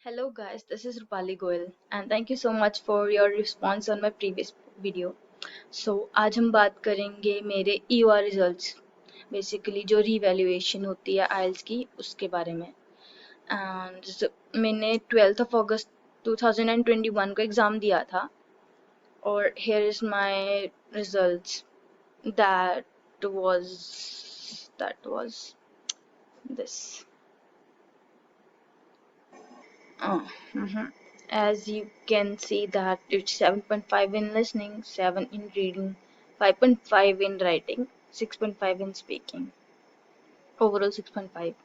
Hello guys, this is Rupali Goyal and thank you so much for your response on my previous video. So आज हम बात करेंगे मेरे EOR results, basically जो revaluation होती है आइल्स की उसके बारे में। एंड मैंने 12th ऑफ अगस्त 2021 को एग्ज़ाम दिया था और here is my results. That was this. Uh, mhm. As you can see that it's 7.5 in listening, 7 in reading, 5.5 in writing, 6.5 in speaking. Overall 6.5.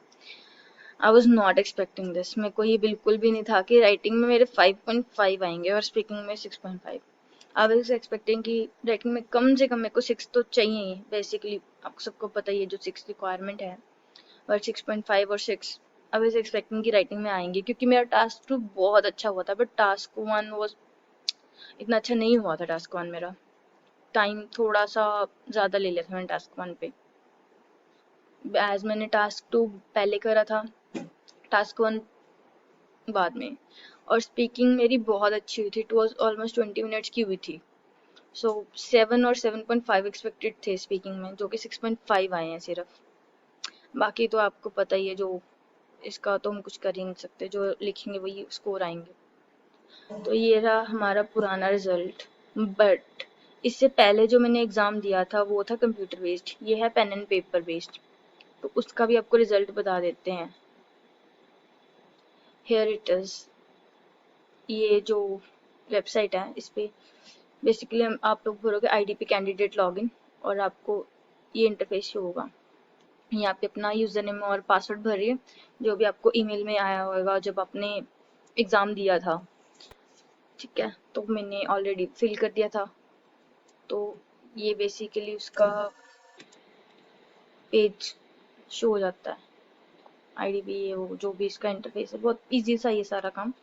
I was not expecting this. मेरे को ये बिल्कुल भी नहीं था कि राइटिंग में मेरे 5.5 आएंगे और स्पीकिंग में 6.5. I was expecting कि राइटिंग में कम से कम मेरे को 6 तो चाहिए ही. बेसिकली आपको सबको पता ही है जो 6 रिक्वायरमेंट है, और 6.5 और 6 आई वाज एक्सपेक्टिंग कि राइटिंग में आएंगे क्योंकि मेरा टास्क 2 बहुत अच्छा हुआ था, बट टास्क 1 वाज इतना अच्छा नहीं हुआ था। टास्क 1 मेरा टाइम थोड़ा सा ज़्यादा ले लिया था मैंने टास्क 1 पे, एज मैंने टास्क 2 पहले करा था, टास्क 1 बाद में। और स्पीकिंग मेरी बहुत अच्छी हुई थी, इट वाज ऑलमोस्ट 20 मिनट्स की हुई थी। सो 7 और 7.5 एक्सपेक्टेड थे स्पीकिंग में, जो कि 6.5 आए हैं सिर्फ। बाकी तो आपको पता ही है, जो इसका तो हम कुछ कर ही नहीं सकते, जो लिखेंगे वही स्कोर आएंगे। तो ये रहा हमारा पुराना रिजल्ट। बट इससे पहले जो मैंने एग्ज़ाम दिया था वो था कंप्यूटर बेस्ड, ये है पेन एंड पेपर बेस्ड। तो उसका भी आपको रिजल्ट बता देते हैं। Here it is. ये जो वेबसाइट है इस पे बेसिकली हम आप लोग भरोगे आईडीपी कैंडिडेट लॉगिन, और आपको ये इंटरफेस शो होगा। यहाँ पे अपना यूज़र नेम और पासवर्ड भरिए, जो भी आपको ईमेल में आया होगा जब आपने एग्ज़ाम दिया था। ठीक है, तो मैंने ऑलरेडी फिल कर दिया था। तो ये बेसिकली उसका पेज शो हो जाता है, आईडीबी ये वो जो भी इसका इंटरफेस है, बहुत इजी सा ये सारा काम।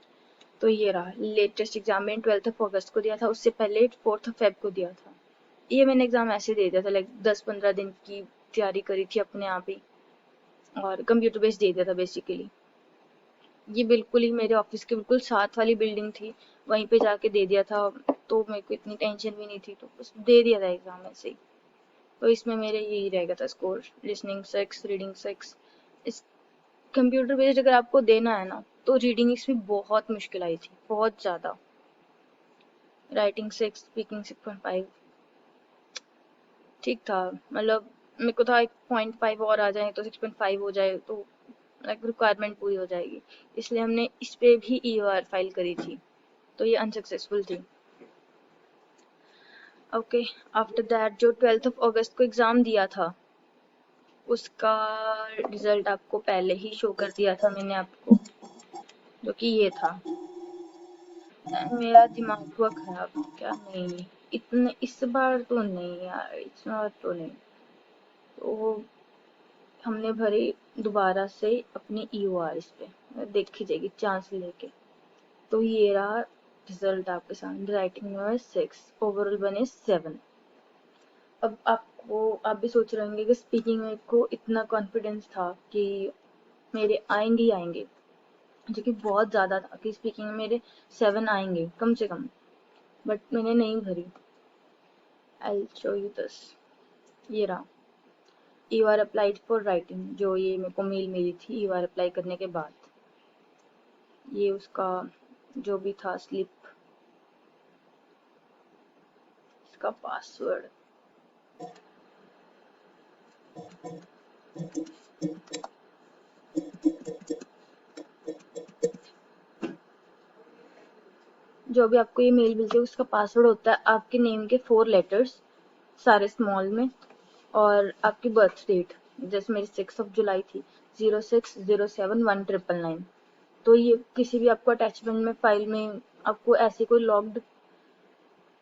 तो ये रहा लेटेस्ट एग्जाम मैंने 12th ऑफ अगस्त को दिया था, उससे पहले 4th ऑफ फेब को दिया था। ये मैंने एग्जाम ऐसे दे दिया था, लाइक 10-15 दिन की तैयारी करी थी अपने आप ही, और कंप्यूटर बेस्ड दे दिया था बेसिकली। ये बिल्कुल ही मेरे ऑफिस के बिल्कुल साथ वाली बिल्डिंग थी, वहीं पे जाके दे दिया था। तो मेरे को इतनी टेंशन भी नहीं थी, तो बस दे दिया था एग्जाम ऐसे ही। तो इसमें मेरे यही रहेगा था स्कोर, लिसनिंग 6, रीडिंग 6। इस कंप्यूटर बेस्ड अगर आपको देना है ना, तो रीडिंग इसमें बहुत मुश्किल आई थी, बहुत ज़्यादा। राइटिंग 6, स्पीकिंग 6.5 ठीक था। मतलब मेरे को था एक 0.5 और आ जाए तो 6.5 हो जाए, तो लाइक रिक्वायरमेंट पूरी हो जाएगी। इसलिए हमने इस पे भी ईओआर फाइल करी थी, तो ये अनसक्सेसफुल थी। ओके, आफ्टर दैट जो 12th ऑफ अगस्त को एग्ज़ाम दिया था उसका रिजल्ट आपको पहले ही शो कर दिया था मैंने आपको, जो कि ये था। मेरा दिमाग हुआ खराब, क्या नहीं, इतने इस बार तो नहीं यार, इस बार तो नहीं। तो हमने भरी दोबारा से अपनी ईओआर इस पे, देखी जाएगी चांस लेके। तो ये रहा रिजल्ट आपके सामने। राइटिंग में 6, ओवरऑल बने 7। अब आप भी सोच रहे होंगे कि स्पीकिंग में को इतना कॉन्फिडेंस था कि मेरे आएंगे ही आएंगे, जो कि बहुत ज़्यादा था कि स्पीकिंग में मेरे 7 आएंगे कम से कम, बट मैंने नहीं भरी। I show you this. ये रहा you are applied for writing, जो ये मेरे को मेल मिली थी यू आर अप्लाई करने के बाद। ये उसका जो भी था स्लिप, इसका पासवर्ड, जो भी आपको ये मेल मिलती है उसका पासवर्ड होता है आपके नेम के 4 लेटर्स सारे स्मॉल में, और आपकी बर्थ डेट, जैसे मेरी 6 जुलाई थी, 06071999। तो ये किसी भी आपको अटैचमेंट में फाइल में आपको ऐसी कोई लॉग्ड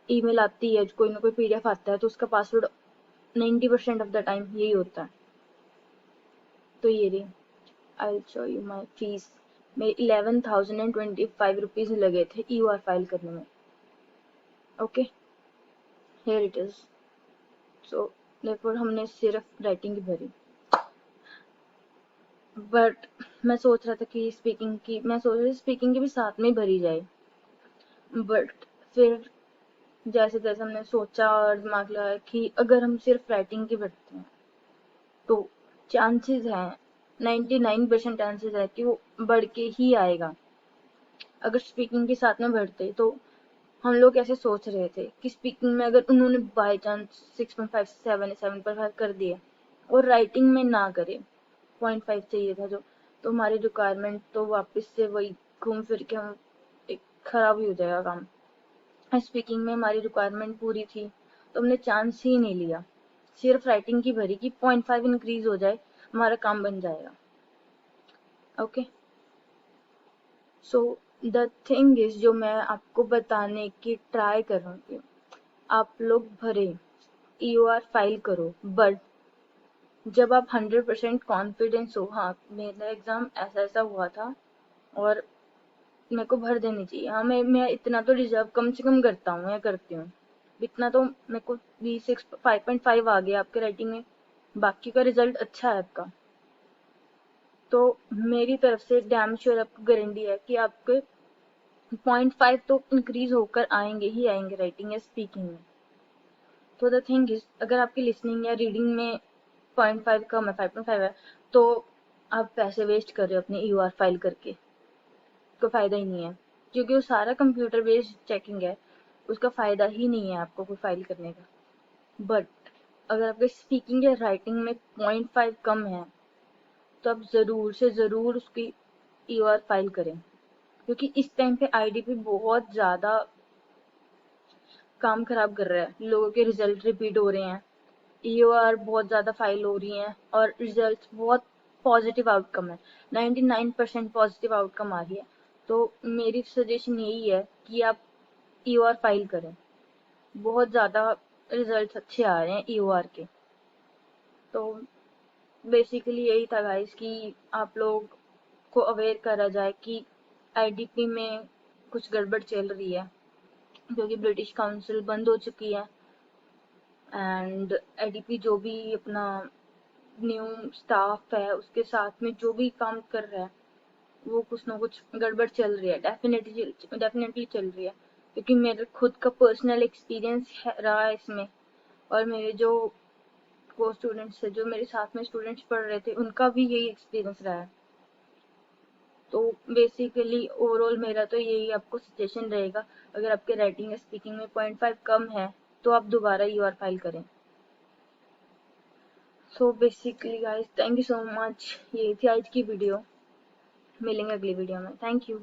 ईमेल आती है, कोई ना कोई पीडीएफ आता है, तो उसका पासवर्ड 90% ऑफ द टाइम यही होता है। तो ये रही, आई शो यू माई फीस। मेरे 11,025 लगे थे ईओआर फाइल करने में। Okay, here it is. So therefore हमने सिर्फ राइटिंग ही भरी। बट मैं सोच रहा था कि स्पीकिंग की भी साथ में भरी जाए, बट फिर जैसे जैसे हमने सोचा और दिमाग लगाया कि अगर हम सिर्फ राइटिंग की भरते हैं तो चांसेस हैं, 99% चांसेस है कि वो बढ़ के ही आएगा। अगर स्पीकिंग के साथ में भरते तो हम लोग ऐसे सोच रहे थे कि स्पीकिंग में अगर उन्होंने बाई चांस 6.5 से 7 7.5 कर दिया और राइटिंग में ना करे, 0.5 चाहिए था जो, तो हमारी रिक्वायरमेंट तो वापस से वही घूम फिर के हम एक खराब ही हो जाएगा काम। स्पीकिंग में हमारी रिक्वायरमेंट पूरी थी तो हमने चांस ही नहीं लिया, सिर्फ राइटिंग की भरी कि 0.5 इंक्रीज हो जाए, हमारा काम बन जाएगा। Okay, so the thing is, जो मैं आपको बताने की ट्राई करूँगी, आप लोग भरे, EOR फाइल करो, बट जब आप 100% कॉन्फिडेंस हो, हाँ मेरा एग्जाम ऐसा ऐसा हुआ था और मेरे को भर देनी चाहिए, हाँ मैं इतना तो डिजर्व कम से कम करता हूँ या करती हूँ, इतना तो मेरे को भी 5.5 आ गया आपके राइटिंग में, बाकी का रिजल्ट अच्छा है आपका, तो मेरी तरफ से डैम श्योर आपको गारंटी है कि आपके 0.5 तो इंक्रीज होकर आएंगे ही आएंगे राइटिंग या स्पीकिंग में। तो द थिंग इज, अगर आपकी लिसनिंग या रीडिंग में 0.5 कम है, 5.5 है, तो आप पैसे वेस्ट कर रहे हो अपनी EOR फाइल करके, कोई फायदा ही नहीं है, क्योंकि वो सारा कंप्यूटर बेस्ड चेकिंग है, उसका फायदा ही नहीं है आपको कोई फाइल करने का। बट अगर आपके स्पीकिंग या राइटिंग में 0.5 कम है तो आप ज़रूर से ज़रूर उसकी EOR फाइल करें, क्योंकि इस टाइम पे IDP बहुत ज़्यादा काम खराब कर रहा है, लोगों के रिजल्ट रिपीट हो रहे हैं, EOR बहुत ज़्यादा फाइल हो रही हैं और रिजल्ट बहुत पॉजिटिव आउटकम है, 99% पॉजिटिव आउटकम आ रही है। तो मेरी सजेशन यही है कि आप EOR फाइल करें, बहुत ज़्यादा रिजल्ट अच्छे आ रहे हैं EOR के। तो बेसिकली यही था गाइस कि आप लोग को अवेयर करा जाए कि IDP में कुछ गड़बड़ चल रही है, क्योंकि ब्रिटिश काउंसिल बंद हो चुकी है एंड IDP जो भी अपना न्यू स्टाफ है उसके साथ में जो भी काम कर रहा है वो कुछ ना कुछ गड़बड़ चल रही है, डेफिनेटली चल रही है, क्योंकि मेरा खुद का पर्सनल एक्सपीरियंस रहा है इसमें, और मेरे जो को स्टूडेंट्स थे, जो मेरे साथ में स्टूडेंट्स पढ़ रहे थे, उनका भी यही एक्सपीरियंस रहा है। तो बेसिकली ओवरऑल मेरा तो यही आपको सजेशन रहेगा, अगर आपके राइटिंग या स्पीकिंग में 0.5 कम है तो आप दोबारा EOR फाइल करें। So basically guys, thank you so much, ये थी आज की वीडियो, मिलेंगे अगली वीडियो में, थैंक यू।